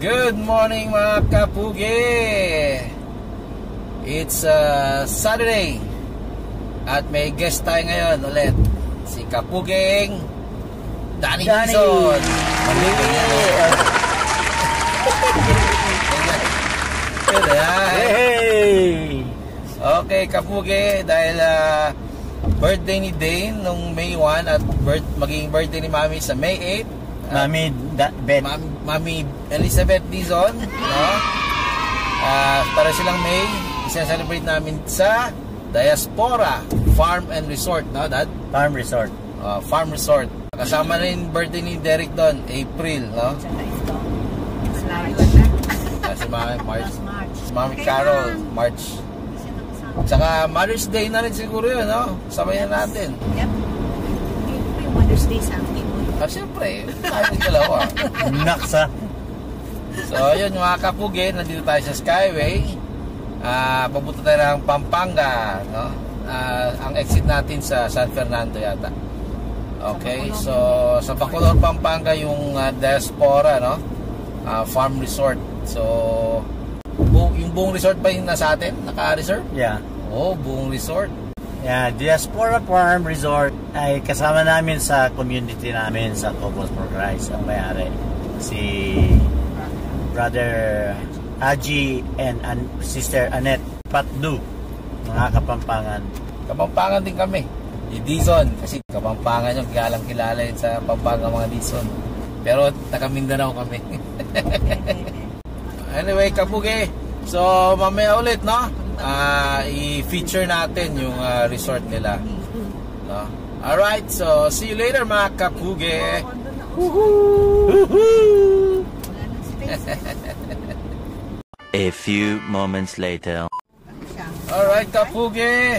Good morning mga kapugi. It's Saturday at may guest tayo ngayon ulit. Si Kapuging Danny Dizon. Hey! Okay Kapugi, dahil birthday ni Dane nung May 1 at magiging birthday ni Mami sa May 8. Mami Elizabeth Dizon, no? Para silang May, isa-celebrate namin sa Diaspora Farm and Resort, no, Dad? Farm Resort. Farm Resort. Kasama rin birthday ni Derek doon, April, no? Si Mami Carol, March. Saka Mother's Day na rin siguro yun, no? Sabay na natin. Yep. Mother's Day sa akin. Siyempre, tayo dalawa. Naksa. So, yun mga kapugi, nandito tayo sa Skyway. Papunta tayo ng Pampanga, no? Ang exit natin sa San Fernando yata. Okay, so sa Bacolod, Pampanga yung Diaspora, no? Farm Resort. So, yung buong resort ba yung nasa atin? Naka-reserve? Yeah. Oh, buong resort. Yeah, Diaspora Farm Resort ay kasama namin sa community namin sa Cobos Progress. Ang may-ari si Brother Haji and Sister Annette Patdu, mga Kapampangan. Kapampangan din kami. Di Dizon, kasi Kapampangan yung kilala yun sa Pampanga mga Dizon. Pero taga Mindanao kami. Anyway, Kapugi, so mamaya ulit, no? I-feature natin yung resort nila, no? Alright, so see you later mga Kapugi. A few moments later. Alright Kapugi,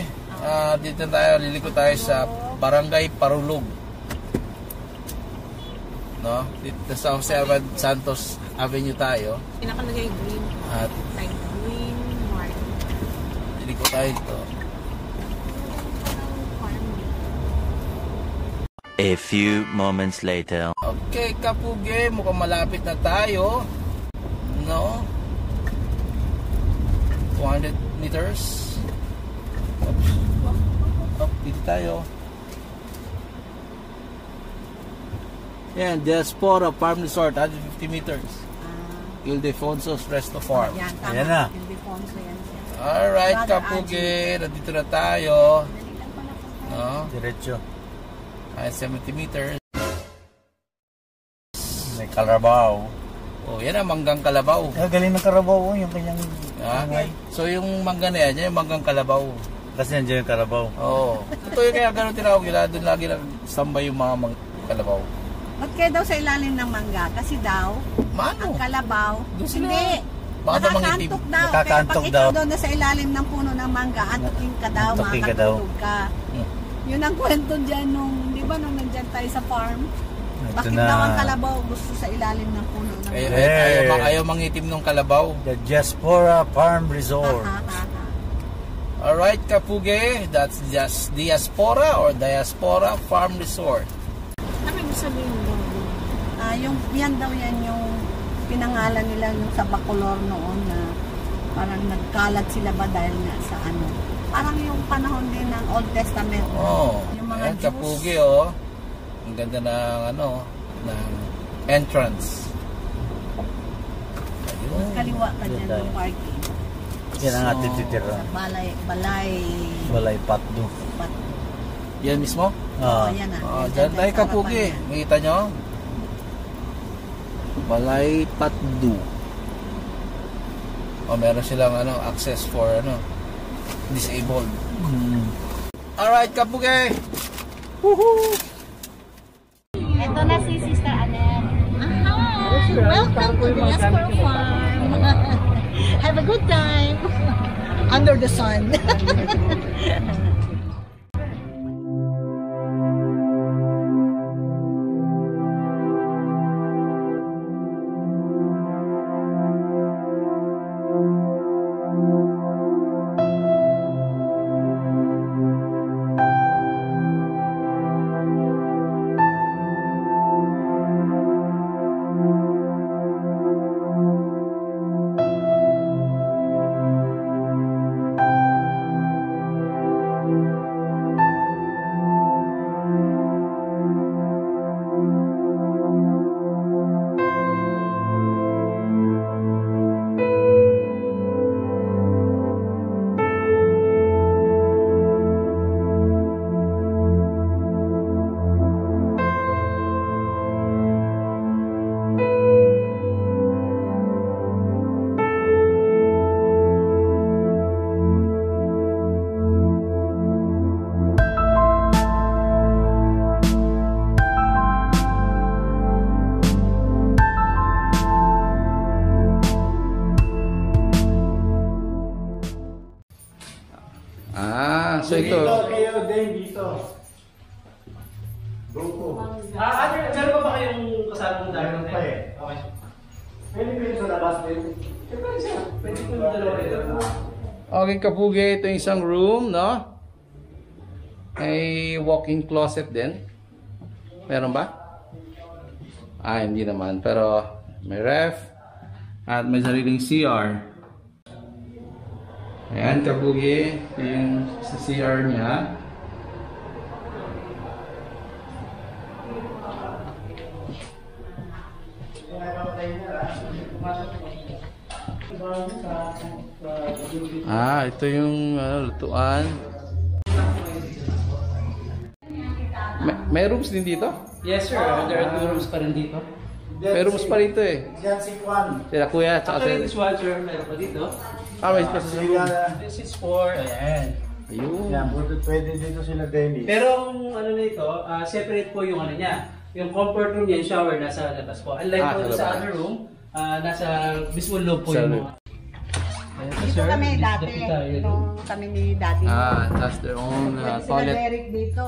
dito tayo, liliko tayo sa Barangay Parulog, no? Dito sa Jose Abad Santos Avenue tayo. Pinakalagay green. At Like green mark. liliko tayo dito. A few moments later. Okay Kapugi, mukhang malapit na tayo, no? 200 meters. Dito tayo. Yan, Diaspora Farm Resort, 150 meters. Ildefonso's Resto Farm. Yan, tama. Ayan na. Ildefonso yan siya. Alright, Kapugi, nandito na tayo, no? Diretso. 70 meters. May Carabao. Oh, yan ang Manggang Kalabaw. Galing ng Carabao yung kanyang So yung mangga na yan yung Manggang Kalabaw. kasi nandiyan yung Carabao. Oo. Ito yung kaya gano'n tinawag nila. Doon lagi nag-stambay yung mga Kalabaw. Ba't kayo daw sa ilalim ng mangga? Kasi daw, ang kalabaw, Doon sila. hindi. Baka daw mangitim. Nakakantok daw. Nakakantok Kaya pag daw. ikaw daw na sa ilalim ng puno ng mangga, antukin ka daw, Antukin ka daw. makakatulog ka. Yun ang kwento dyan nung, di ba nung nandyan tayo sa farm? Ito Bakit na. daw ang kalabaw gusto sa ilalim ng puno ng mangga? Ayaw mangitim ng Kalabaw. The Diaspora Farm Resort. Alright, Kapugi, that's just Diaspora or Diaspora Farm Resort. Ano yung sabihin daw? Yan daw yan yung pinangalan nila yung sa Bacolor noon na parang nagkalat sila ba dahil nga sa ano. Parang yung panahon din ng Old Testament. Oh, yung mga ayan, Jews. Kapugi, oh. Ang ganda ng, ng entrance. Ayun. Kaliwa ka dyan Ganda. ng parking. Yan ang ating titira. Sa balay. Balay Patdu. Yan mismo? Yan na. Oh, dyan tayo, Kapugi. Makita nyo? Balay Patdu. Oh, meron silang access for disabled. Alright, Kapugi. Woohoo! Ito na si Sister Annette. Hi! Welcome to Diaspora Farm. Have a good time. Under the sun. kayo din dito. Grupo. Meron pa ba kayong kasamang Meron pa eh. Okay. Pwede sa labas din. Pwede ko yung dalawa dito. Okay, kapugi, ito yung isang room, no? May walk-in closet din. Meron ba? Hindi naman. Pero may ref at may sariling CR. Ayan, kapugi. Ito yung sa CR niya. Ito yung lutuan. May rooms din dito? Yes sir, there are 2 rooms pa rin dito. May rooms pa rito eh. Diyan si Juan. Sila kuya, tsaka Actually, sila. this one sir, meron pa dito. May space sa room. This is for, ayan. Ayun. Yan, pwede dito sila Dennis. Pero ang ano nito, separate po yung ano niya. Yung comfort room niya, yung shower nasa labas po. Unlike po sa sa labas. other room, nasa mismo loob po Sa yung loob. mga. Ayan po, Dito sir. kami Dito dati. tayo. Nung kami ni daddy. That's their own Pwede sila toilet. Derek dito.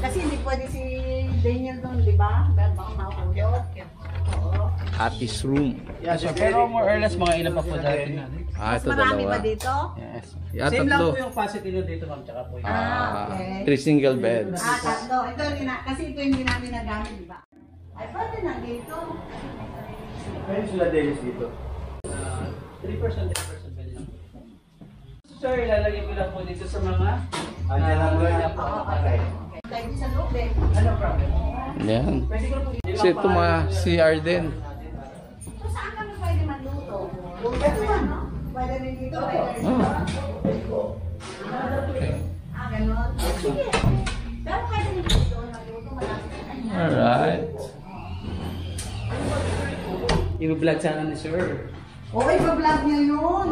Kasi hindi pwede si Daniel doon, di ba? Dahil baka mahulog. Oo. Atis room. Yeah, sir. Pero more or less, mga ilan pa po dati na. Mas Ito marami dalawa. ba dito? Yes. Yeah, Same lang tatlo. po yung facility nyo dito, ma'am, tsaka po yung... Okay. 3 single beds. Tatlo. Ito, kasi ito hindi namin nagamit, di ba? Ay, pwede na dito. Pwede sila Dennis dito. 3% pwede lang. Sir, ilalagay ko lang po dito sa mga... Andiyan lang mga yan. po. Okay. Tayo sa loob eh. Ano problem? Yan. Pwede ko lang po. Kasi ito mga CR din. So, saan kami pwede magluto? Ito ano? Pwede rin dito. Pwede rin dito. Ganon. Sige. Pero pwede rin dito. Magluto malapit sa kanya. Alright. I-vlog sana ni sir. Okay, pa-vlog niya yun.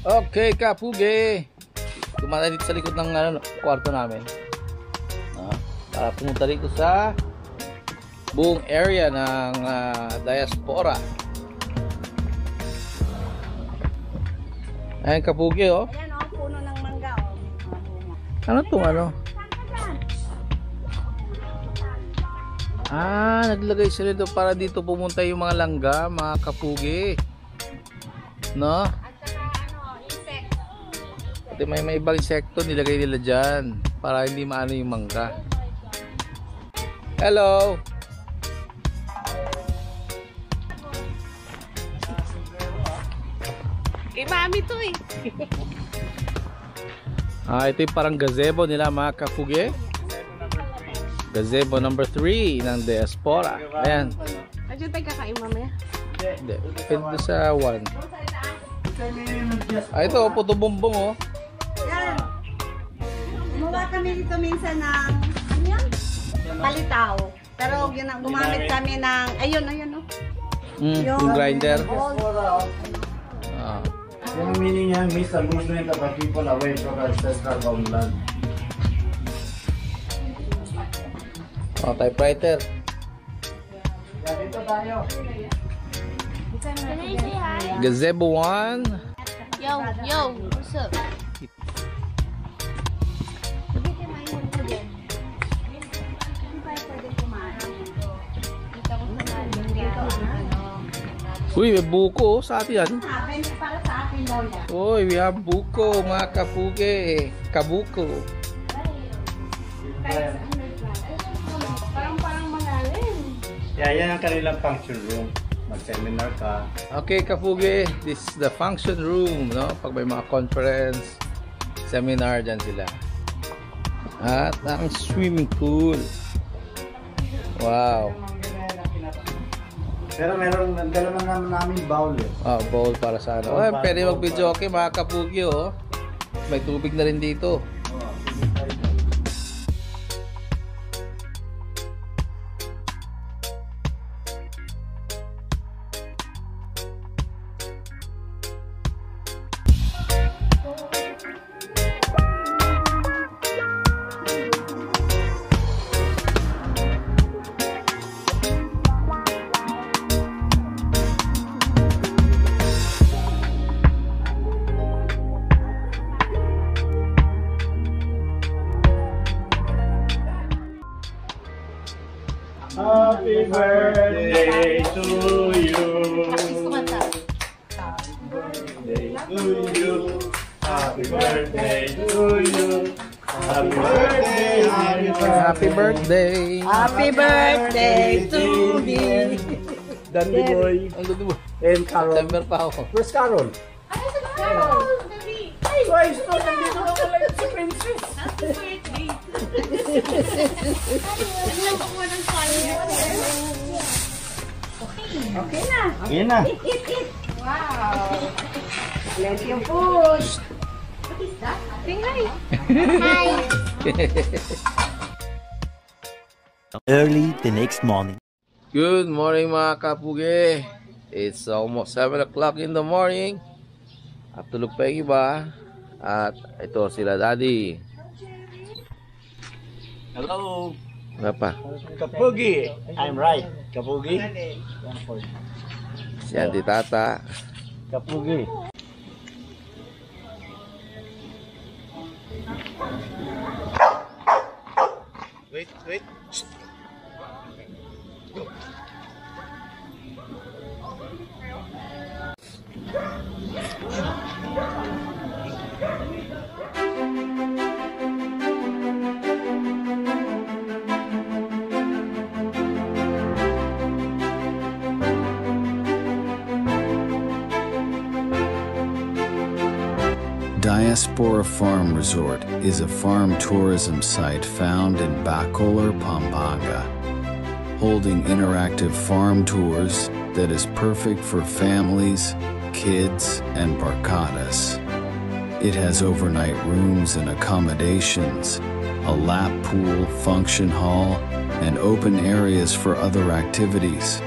Okay, kapugi. Tumata dito sa likod ng kwarto namin. Para pumunta dito sa buong area ng diaspora. Ayan, kapugi, oh. Ayan o, puno ng mangga o. Ano to, ano? Naglagay sila dito para dito pumunta yung mga langga, mga kapugi. No? At saka ano, insect. At may ibang insekto nilagay nila dyan para hindi maano yung mangga. Hello! Kay mami to eh. Ito yung parang gazebo nila, mga kapugi. Gazebo number 3 ng diaspora. Ayan. Adyo tayo kakain mamaya. Hindi. Pwede sa 1. Ito, puto bumbong, oh. Yan. Gumawa kami dito minsan ng, ano yan? Palitaw. Pero gumamit kami ng, ayun, oh. Yung grinder. Yung meaning niya, miss the movement of the people away from ancestral homeland. Typewriter. Dito tayo. Can I say hi? Gazebo 1. Yo, what's up? Uy, may buko, oh. Sa atin yan. Para sa akin daw yan. Uy, we have buko, mga kapugi. Kabuko. Parang malalim. Yeah, yan ang kanilang function room. Mag-seminar ka. Okay, kapugi. This is the function room, no? Pag may mga conference, seminar, dyan sila. At ang swimming pool. Wow. Pero meron, dalaman naman namin bowl eh. Bowl para sa ano. Bowl Ay, para- pwede bowl mag-video okay, mga kapugi, oh. May tubig na rin dito. Happy birthday to you. Happy birthday to you. Happy birthday, happy birthday. Happy birthday. Happy birthday to me. Dandy boy. Ang dulo mo. And Carol. September pa ako. Where's Carol? Ay, sa Carol! Dali! Ay! Guys, no, nandito na pala si Princess. Happy birthday! Tingnan ko mo ng fire. Okay na. Yan na. Eat. Wow! Let you push. What is that? Say hi. Hi. Early the next morning. Good morning mga kapugi. It's almost 7 o'clock in the morning. At tulog pa yung iba. At ito sila daddy. Hello. Ano pa? Kapugi. I'm right. Kapugi. Si Auntie Tata. Kapugi. Wait. Diaspora Farm Resort is a farm tourism site found in Bacolor, Pampanga, holding interactive farm tours that is perfect for families, kids, and barcadas. It has overnight rooms and accommodations, a lap pool, function hall, and open areas for other activities.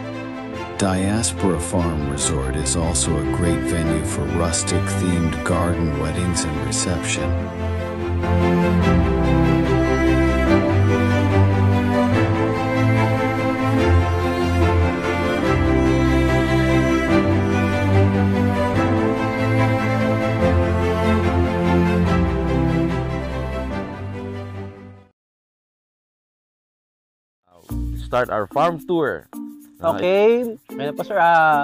Diaspora Farm Resort is also a great venue for rustic-themed garden weddings and reception. Start our farm tour. Okay, ngayon po sir,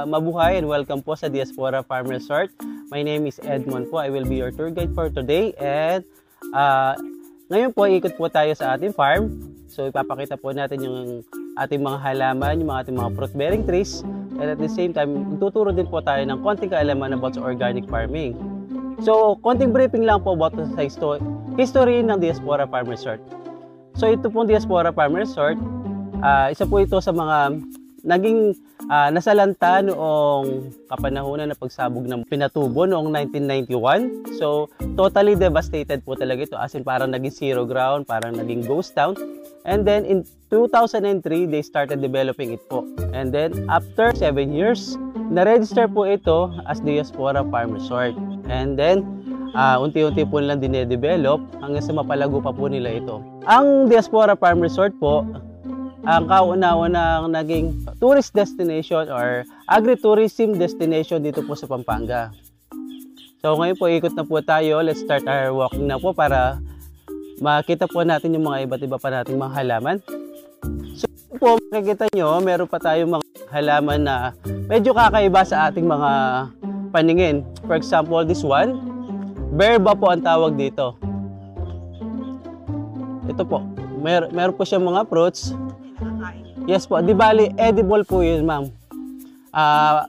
mabuhay and welcome po sa Diaspora Farm Resort. My name is Edmond po, I will be your tour guide for today. And ngayon po, ikot po tayo sa ating farm. So ipapakita po natin yung ating mga halaman, yung ating mga fruit bearing trees. And at the same time, tuturo din po tayo ng konting kaalaman about sa organic farming. So konting briefing lang po about sa history ng Diaspora Farm Resort. So ito pong Diaspora Farm Resort, isa po ito sa mga naging nasalanta noong kapanahunan na pagsabog ng Pinatubo noong 1991. So, totally devastated po talaga ito. As in, parang naging zero ground, parang naging ghost town. And then, in 2003, they started developing it po. And then, after 7 years, na-register po ito as Diaspora Farm Resort. And then, unti-unti po nilang dinedevelop hanggang sa mapalago pa po nila ito. Ang Diaspora Farm Resort po, ang kauna-unang naging tourist destination or agritourism destination dito po sa Pampanga. So ngayon po, ikot na po tayo. Let's start our walking na po para makita po natin yung mga iba't iba pa nating mga halaman. So po, makikita nyo, meron pa tayong mga halaman na medyo kakaiba sa ating mga paningin. For example, this one, berba po ang tawag dito. Ito po, meron po siyang mga fruits. Yes po, di bali, edible po yun, ma'am.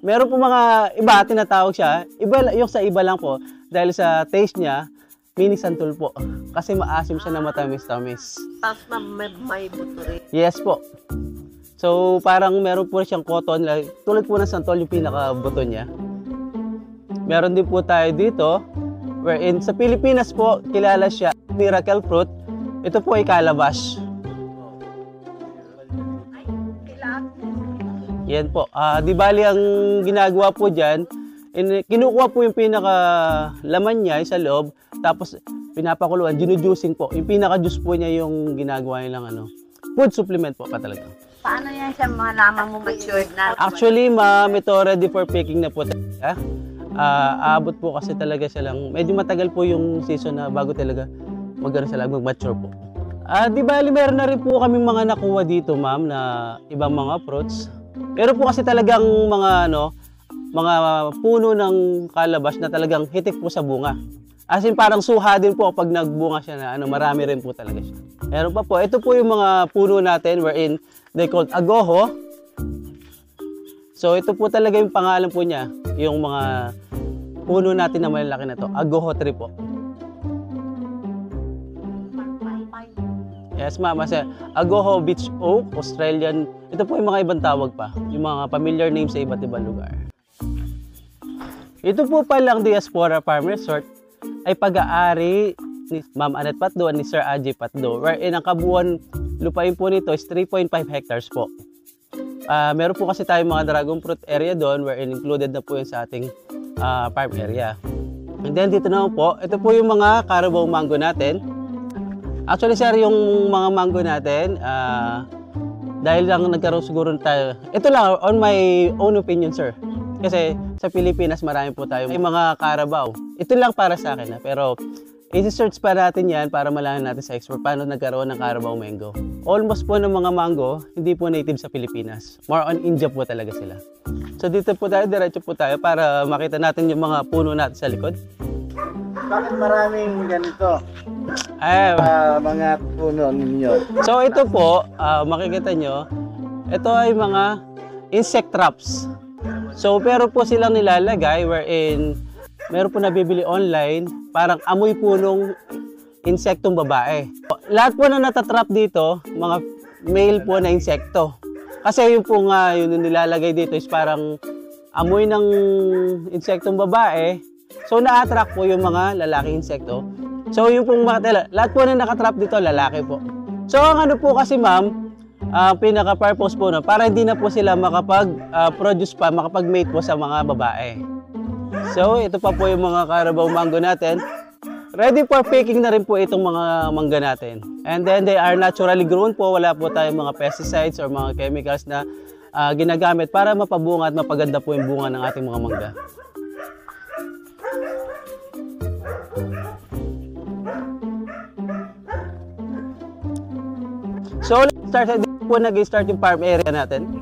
Meron po mga iba, tinatawag siya. Iba, yung sa iba lang po, dahil sa taste niya, mini santol po. Kasi maasim siya na matamis-tamis. Tapos may buto rin. Yes po. So, parang meron po siyang cotton. Tulad po ng santol, yung pinaka-buto niya. Meron din po tayo dito, wherein sa Pilipinas po, kilala siya, miracle fruit. Ito po ay calabash. Yan po. Di bali ang ginagawa po dyan, kinukuha po yung pinaka laman niya sa loob, tapos pinapakuluan, ginujuicing po. Yung pinaka-juice po niya yung ginagawa nilang food supplement po pa talaga. Paano yan siya malaman mo matured na? Actually, ma'am, ito ready for picking na po talaga. Aabot po kasi talaga siya lang. Medyo matagal po yung season na bago talaga mag-mature po. Di bali meron na rin po kaming mga nakuha dito, ma'am, na ibang mga fruits. Pero po kasi talagang mga mga puno ng calabash na talagang hitik po sa bunga. As in parang suha din po pag nagbunga siya na marami rin po talaga siya. Meron pa po, ito po yung mga puno natin wherein they called agoho. So ito po talaga yung pangalan po niya, yung mga puno natin na malalaki na to, agoho tree po. Yes, ma'am. Agoho Beach Oak, Australian. Ito po yung mga ibang tawag pa. Yung mga familiar names sa iba't ibang lugar. Ito po palang Diaspora Farm Resort ay pag-aari ni Ma'am Annette Patdo at ni Sir Ajay Patdo. Wherein ang kabuuan lupain po nito is 3.5 hectares po. Meron po kasi tayong mga dragon fruit area doon wherein included na po yun sa ating farm area. And then dito naman po, ito po yung mga Carabao mango natin. Actually sir, yung mga mango natin, dahil lang nagkaroon siguro tayo, ito lang on my own opinion sir. Kasi sa Pilipinas marami po tayo mga Carabao. Ito lang para sa akin pero i-search pa natin yan para malaman natin sa expert paano nagkaroon ng Carabao mango. Almost po ng mga mango, hindi po native sa Pilipinas. More on India po talaga sila. So dito po tayo, diretso po tayo para makita natin yung mga puno natin sa likod. Bakit maraming ganito? Mga puno ninyo. So ito po, makikita nyo, ito ay mga insect traps. So pero po silang nilalagay wherein meron po nabibili online, parang amoy punong insektong babae. Lahat po na natatrap dito, mga male po na insekto. Kasi yung po nga, yung nilalagay dito is parang amoy ng insektong babae. So na-attract po yung mga lalaking insekto. So yung pong mga lahat po na nakatrap dito, lalaki po. So ang ano po kasi ma'am, pinaka-purpose po na para hindi na po sila makapag-produce pa, makapag-mate po sa mga babae. So ito pa po yung mga Carabao mango natin. Ready for picking na rin po itong mga mangga natin. And then they are naturally grown po, wala po tayong mga pesticides or mga chemicals na ginagamit para mapabunga at mapaganda po yung bunga ng ating mga mangga. So, let's nag-start yung farm area natin.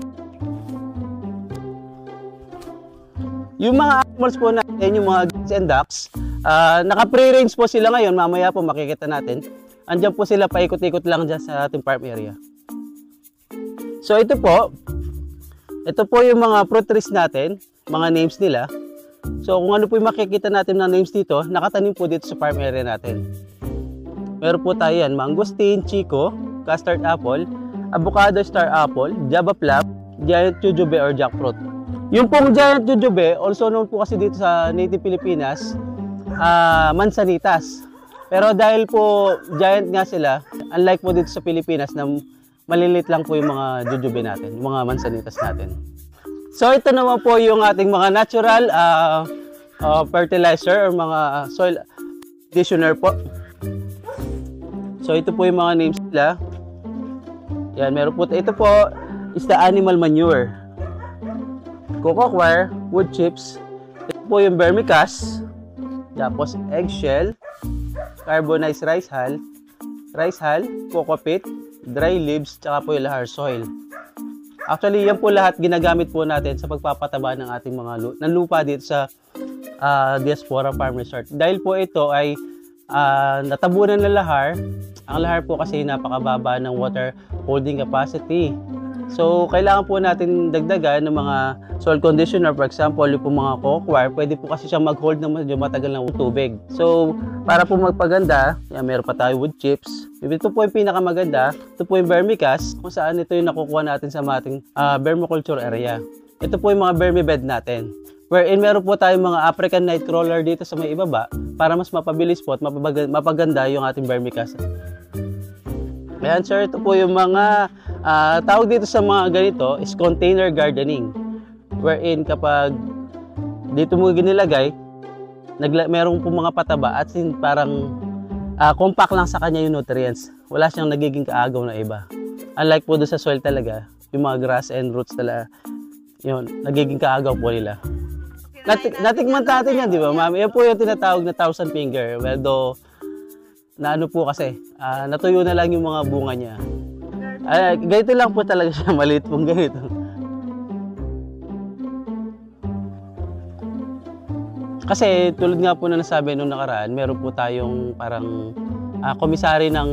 Yung mga animals po natin, yung mga geese and ducks, naka-pre-range po sila ngayon. Mamaya po makikita natin. Andiyan po sila paikot-ikot lang dyan sa ating farm area. So, ito po yung mga fruit trees natin, mga names nila. So, kung ano po yung makikita natin na names dito, nakatanim po dito sa farm area natin. Meron po tayo yan, mangosteen, chico, custard apple, avocado star apple, java plum, giant jujube or jackfruit. Yung pong giant jujube, also known po kasi dito sa native Pilipinas, mansanitas. Pero dahil po giant nga sila, unlike po dito sa Pilipinas na malilit lang po yung mga jujube natin, yung mga mansanitas natin. So ito naman po yung ating mga natural fertilizer or mga soil conditioner po. So ito po yung mga names nila. Yan, meron po. Ito po is the animal manure. Coco coir, wood chips. Ito po yung vermicast. Tapos eggshell, carbonized rice hull, coco pit, dry leaves, tsaka po yung lahar soil. Actually, yan po lahat ginagamit po natin sa pagpapataba ng ating mga lupa dito sa Diaspora Farm Resort. Dahil po ito ay natabunan ng lahar. Ang lahar po kasi napakababa ng water holding capacity. So, kailangan po natin dagdagan ng mga soil conditioner. For example, yung mga coco coir, pwede po kasi siyang mag-hold ng medyo matagal ng tubig. So, para po magpaganda, yan, meron pa tayo wood chips. Ito po yung pinakamaganda. Ito po yung vermicast, kung saan ito yung nakukuha natin sa ating vermiculture area. Ito po yung mga vermibed natin. Wherein meron po tayong mga African nightcrawler dito sa may ibaba para mas mapabilis po at mapaganda yung ating vermicast. Ayan sir, ito po yung mga tawag dito sa mga ganito is container gardening. Wherein kapag dito mo ginilagay, meron po mga pataba at parang compact lang sa kanya yung nutrients. Wala siyang nagiging kaagaw na iba. Unlike po doon sa soil talaga, yung mga grass and roots talaga, yun, nagiging kaagaw po nila. Natikman natin yan, di ba ma'am? Yan po yung tinatawag na 1,000 finger. Well, na ano po kasi, natuyo na lang yung mga bunga niya. Ganito lang po talaga siya, maliit pong ganito. Kasi tulad nga po na nasabi nung nakaraan, meron po tayong parang komisary ng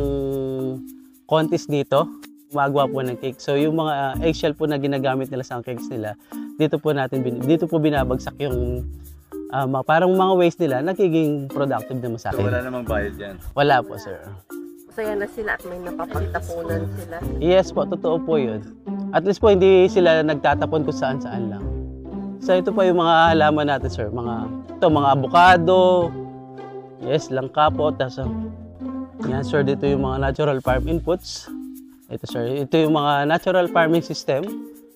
contest dito. Gumagawa po ng cake. So yung mga eggshell po na ginagamit nila sa cakes nila, dito po binabagsak yung parang mga waste nila, nagiging productive naman sa akin. So, wala namang bayad yan? Wala po, sir. Masaya na sila at may napapagtapunan sila. Yes po, totoo po yun. At least po hindi sila nagtatapon kung saan-saan lang. So ito po yung mga halaman natin, sir. Mga avocado, yes, langka po. Tapos, yan, sir, dito yung mga natural farm inputs. Ito, sir, ito yung mga natural farming system.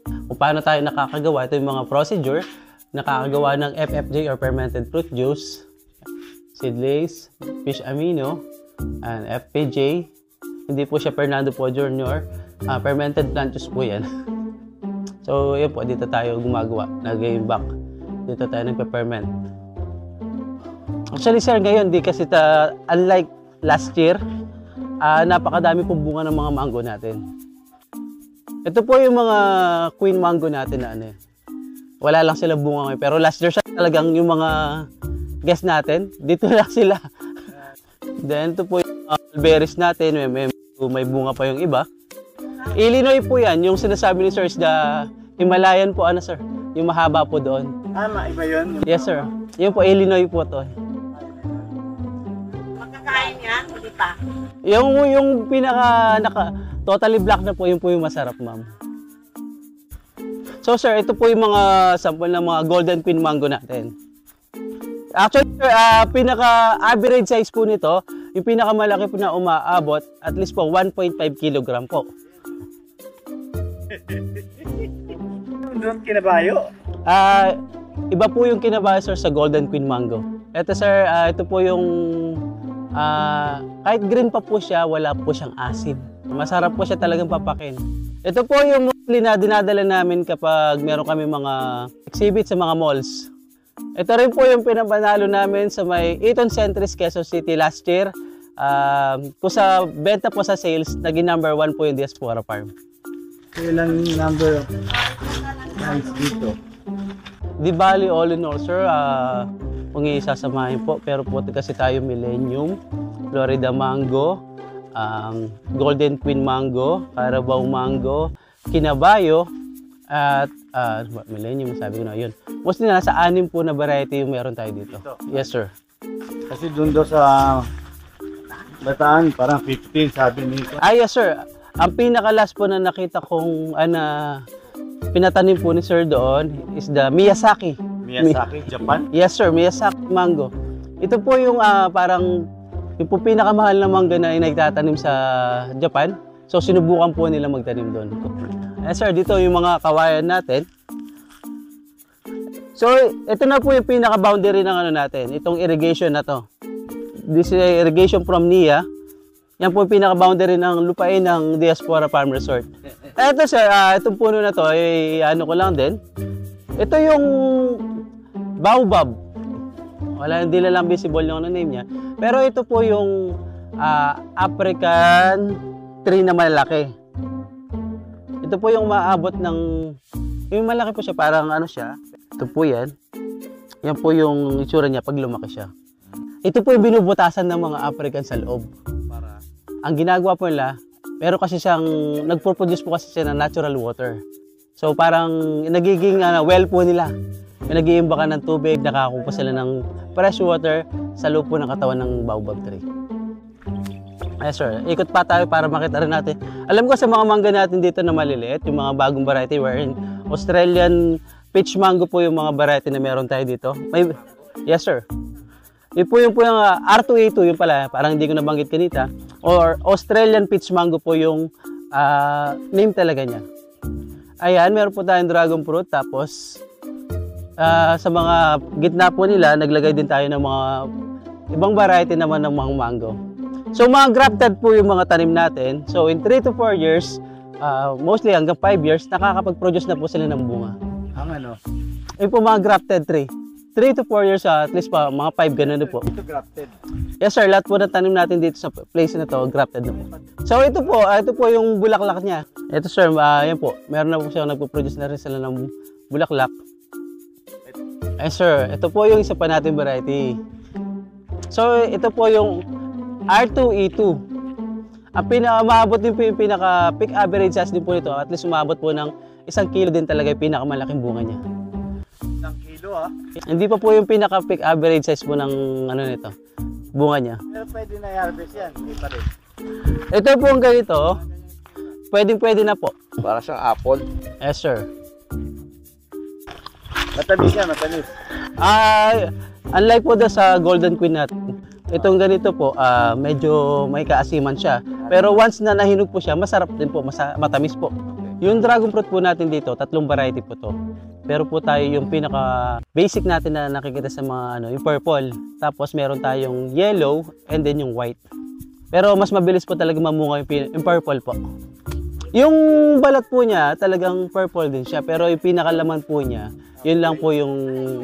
Kung paano tayo nakakagawa. Ito yung mga procedure. Nakakagawa ng FFJ or fermented fruit juice, seedlings, fish amino, and FPJ. Hindi po siya Fernando Po Jr. Fermented plant juice po yan. So, yun po, dito tayo gumagawa. Nag-game back. Dito tayo nagpe-ferment. Actually, sir, ngayon, di kasi unlike last year, napakadami pong bunga ng mga mango natin. Ito po yung mga queen mango natin na ano. Wala lang sila bunga ngayon. Pero last year, talagang yung mga guest natin, dito lang sila. Then, ito po yung berries natin. May bunga pa yung iba. Illinois po yan. Yung sinasabi ni Sir is the Himalayan po, ano, sir? Yung mahaba po doon. Iba yun? Yes, sir. Yun po, Illinois po to. Makakain yan, hindi pa. Yung totally black na po, yun po yung masarap, ma'am. So, sir, ito po yung mga sample ng mga Golden Queen Mango natin. Actually, sir, pinaka-average size po nito, yung pinakamalaki po na umaabot, at least po 1.5 kilogram po. Doon kinabayo? Iba po yung kinabayo, sir, sa Golden Queen Mango. Ito, sir, ito po yung kahit green pa po siya, wala po siyang acid. Masarap po siya talagang papakin. Ito po yung mostly na dinadala namin kapag meron kami mga exhibit sa mga malls. Ito rin po yung pinapanalo namin sa may Eaton Centris, Quezon City last year. Kung sa benta po sa sales, naging number 1 po yung Diaspora Farm. Ilang number of lines dito? Di bali all in all, sir, kung isasamahin po, pero po kasi tayo Millennium, Florida Mango, Golden Queen Mango, Carabao Mango, Kinabayo, at Millennium, sabi ko na yun. Mostly nasa 6 po na variety yung meron tayo dito. Yes, sir. Kasi doon daw sa Bataan, parang 15, sabi nito. Yes, sir. Ang pinaka-last po na nakita kong pinatanim po ni sir doon is the Miyazaki. Miyazaki, Japan? Yes, sir. Miyazaki Mango. Ito po yung parang yung po pinakamahal na mangga na nagtatanim sa Japan. So, sinubukan po nila magtanim doon. Sir, dito yung mga kawayan natin. So, ito na po yung pinaka-boundary ng ano natin. Itong irrigation na to. This is irrigation from NIA. Yan po yung pinaka-boundary ng lupain ng Diaspora Farm Resort. Ito, sir, itong puno na to, ano ko lang din. Ito yung baobab. Hindi na lang visible yung name niya. Pero ito po yung African tree na malaki. Ito po yung maabot ng, yung malaki po siya, parang ano siya. Ito po yan. Yan po yung itsura niya pag lumaki siya. Ito po yung binubutasan ng mga African sa loob. Ang ginagawa po nila, pero kasi siyang, nagpo-produce po kasi siya ng natural water. So parang nagiging well po nila. May nag-iimbakan ng tubig, nakakuha sila ng fresh water sa loob po ng katawan ng baobab tree. Yes, sir. Ikot pa tayo para makita rin natin. Alam ko sa mga mangga natin dito na maliliit, yung mga bagong variety, wherein Australian peach mango po yung mga variety na meron tayo dito. Yes, sir. Yun po yung R2A2, yung pala, parang hindi ko nabanggit kanita. Or Australian peach mango po yung name talaga niya. Ayan, meron po tayong dragon fruit. Tapos, sa mga gitna po nila, naglagay din tayo ng mga ibang variety naman ng mga mango. So, mga grafted po yung mga tanim natin. So, in 3 to 4 years, mostly hanggang 5 years, nakakapag-produce na po sila ng bunga. Ang ano? Yung po mga grafted tree. 3 to 4 years, at least pa, mga 5 ganun po. Ito grafted. Yes sir, lahat po ng tanim natin dito sa place na to, grafted na po. So ito po yung bulaklak niya. Ito sir, yan po, meron na po siya, nagpo-produce na rin sila ng bulaklak. Yes sir, ito po yung isa pa natin variety. So ito po yung R2E2. Ang maabot din po yung pinaka peak average size din po nito, at least umabot po ng 1 kilo din talaga yung pinakamalaking bunga niya. 1 kilo ah? Hindi pa po yung pinaka peak average size po ng ano nito, bunga niya. Pero pwede na i-harvest yan, hindi pa rin. Ito po ang ganito, pwede na po. Para siyang apple. Yes sir. Matamis yan, matamis. Unlike po sa Golden Queen natin, itong ganito po, medyo may kaasiman siya. Pero once na nahinog po siya, masarap din po, matamis po. Yung dragon fruit po natin dito, 3 variety po to. Pero po tayo yung pinaka basic natin na nakikita sa mga yung purple. Tapos meron tayong yellow and then yung white. Pero mas mabilis po talaga mamunga yung purple po. Yung balat po niya, talagang purple din siya. Pero yung pinakalaman po niya, yun lang po yung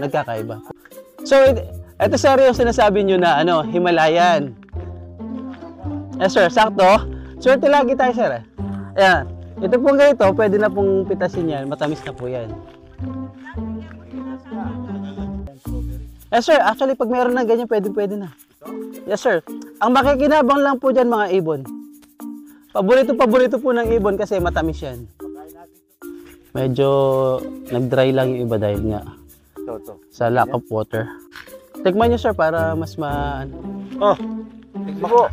nagkakaiba. So, ito sir yung sinasabi nyo na Himalayan. Yes sir, sakto. Swerte lagi tayo sir. Ayan. Ito pong ganito, pwede na pong pitasin yan. Matamis na po yan. Yes sir, actually pag mayroon na ganyan, pwede na. Yes sir. Ang makikinabang lang po dyan mga ibon. Paborito po ng ibon kasi matamis yan. Medyo nag-dry lang yung iba dahil nga sa lack of water. Tikman nyo sir para mas Oh, tikman ko.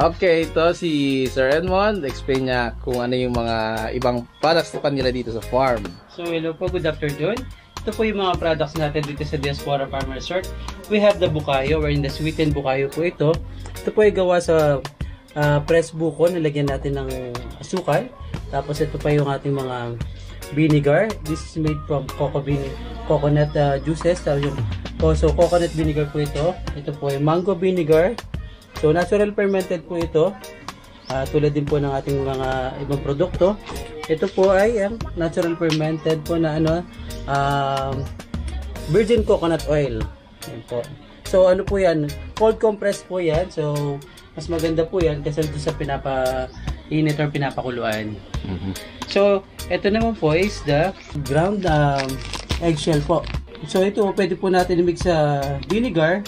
Okay, ito si Sir Edmond. Explain niya kung ano yung mga ibang products na nila dito sa farm. So hello po, good afternoon. Ito po yung mga products natin dito sa Diaspora Farm Resort. We have the bukayo, wherein the sweetened bukayo po ito. Ito po ay gawa sa pressed buko, nilagyan natin ng asukal. Tapos ito pa yung ating mga vinegar. This is made from coconut juices. So coconut vinegar po ito. Ito po ay mango vinegar. So natural fermented po ito. Tulad din po ng ating mga ibang produkto. Ito po ay natural fermented po na virgin coconut oil. Yan po. So ano po yan? Cold compressed po yan. So mas maganda po yan kasi sa pinapa-init or pinapakuluan. So ito naman po is the ground eggshell po. So ito pwede po natin i-mix sa vinegar.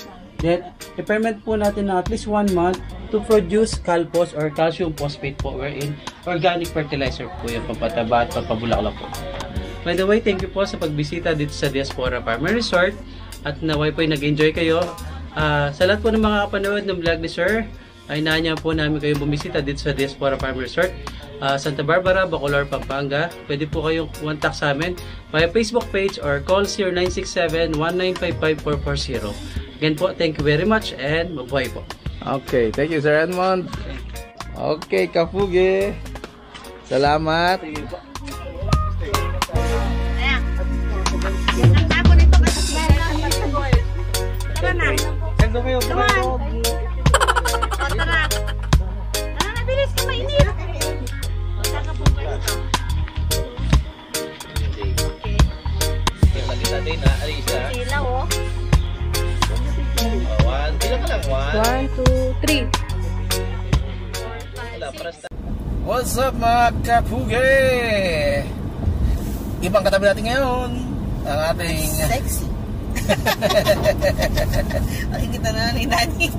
Then i-ferment po natin na at least 1 month to produce calpos or calcium phosphate po, wherein organic fertilizer po yung pampataba at pampabulaklak po. By the way, thank you po sa pagbisita dito sa Diaspora Farm Resort at naway po nag-enjoy kayo. Sa lahat po ng mga kapanood ng vlog ni Sir, ay inaanyahan po namin kayong bumisita dito sa Diaspora Farm Resort, Santa Barbara, Bacolor, Pampanga. Pwede po kayong contact sa amin via Facebook page or call 0967-1955-440. Again po, thank you very much and mabuhay po. Okay, thank you Sir Edmond. Okay, Kapugi. Salamat. Ayan. Ang tapo nito kasi tara na. Come on. Tara. Tara na, bilis ka mainit. Saan ka po ba ito? Okay. Lagi natin na, Arisa. Sila oh. Ilan ka lang? 1, 2, 3. What's up mga Kapugi? Ibang katabi natin ngayon ang ating Sexy. Makikita na ni Daddy.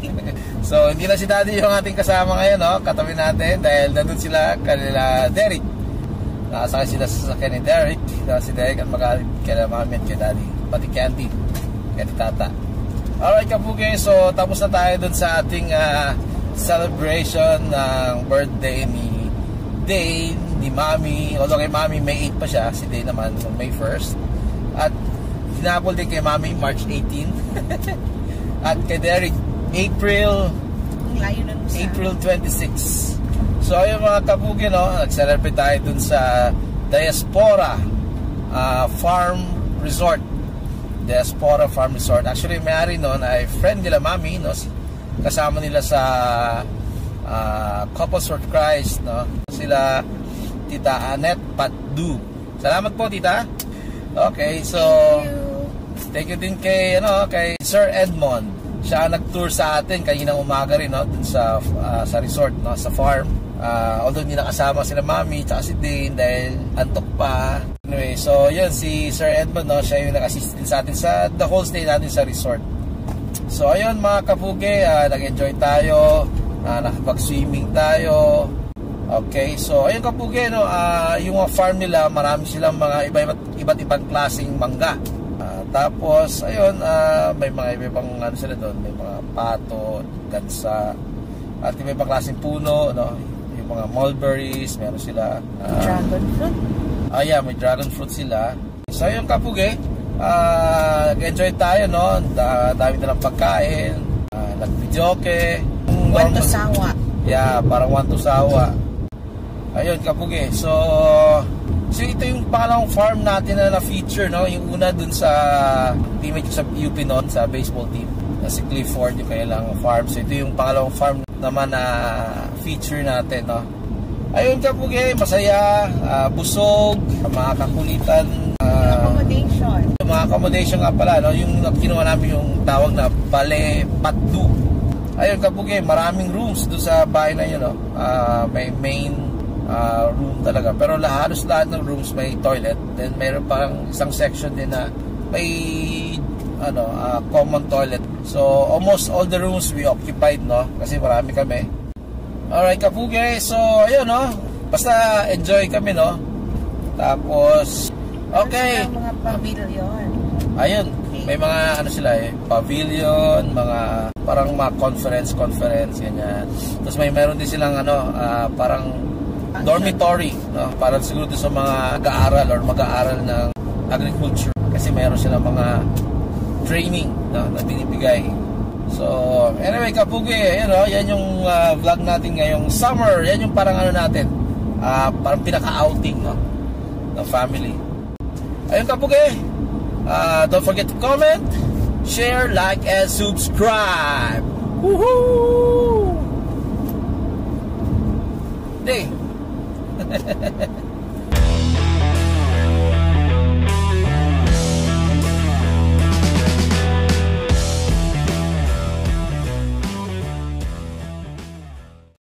So hindi na si Daddy yung ating kasama ngayon, no? Katabi natin dahil nandun sila kanila Derek. Nakasakay sila sa sasakyan ni Derek. Si Derek at magalit kay Mami at kay Daddy, pati Candy kay Tata. Alright Kapugi, so tapos na tayo dun sa ating celebration ng birthday ni Dane, ni Mami. Although kay Mami May 8 pa siya, si Dane naman May 1st. At hinapol din kay Mami March 18. At kay Derek April 26. So ayun mga Kapugi, no, nag-celebrate tayo dun sa Diaspora Farm Resort. Diaspora Farm Resort. Actually, may-ari noon ay friend nila Mami, no? Kasama nila sa Couples for Christ, no? Sila Tita Annette Patdu. Salamat po, Tita. Okay, so thank you din kay Sir Edmond. Siya nag-tour sa atin kaninang umaga rin, no? Dun sa resort, no? Sa farm. Although hindi nakasama sila Mami tsaka si Dane dahil antok pa. Anyway, so yun, si Sir Edmond, no, siya yung nag-assist din sa atin sa the whole stay natin sa resort. So ayun mga Kapugi, nag-enjoy tayo, nakapag-swimming tayo. Okay, so ayun Kapugi, no, yung farm nila, marami silang mga iba't ibang klaseng mangga. Tapos ayun, may mga ibang sila doon, may mga pato, gansa, at may ibang klaseng puno, no, yung mga mulberries, meron sila Dragon fruit. Yeah, may dragon fruit sila. So yung Kapugi, nag-enjoy tayo, no? Dami na lang pagkain, nag-videoke. One to sawa. Yeah, parang one to sawa. Ayun Kapugi. So ito yung pangalawang farm natin na na-feature, no? Yung una dun sa teammate sa UP noon, sa baseball team. Si Clifford, yung kailang farm. So ito yung pangalawang farm naman na feature natin, no? Ayun Kapugi, masaya, busog, mga kakulitan, Accommodation. mga accommodation nga pala, no? Yung kinuha namin yung tawag na Bale Patdu. Ayun Kapugi, maraming rooms doon sa bahay na yun, no? May main room talaga, pero halos lahat ng rooms may toilet. Then mayroon parang isang section din na may common toilet. So almost all the rooms we occupied, no? Kasi marami kami. Alright Kapugi, so ayun, no, basta enjoy kami, no. Tapos okay, mga pavilion. ayun, Okay. May mga ano sila pavilion, mga parang mga conference ganyan. Tapos meron din silang parang dormitory, no? Para siguro sa mga mag-aaral ng agriculture kasi meron silang mga training, no, na binibigay. So, anyway, Kapugi, yan yung vlog natin ngayong summer. Yan yung parang natin, parang pinaka-outing, no, ng family. Ayun, Kapugi, don't forget to comment, share, like, and subscribe. Woohoo! Hey.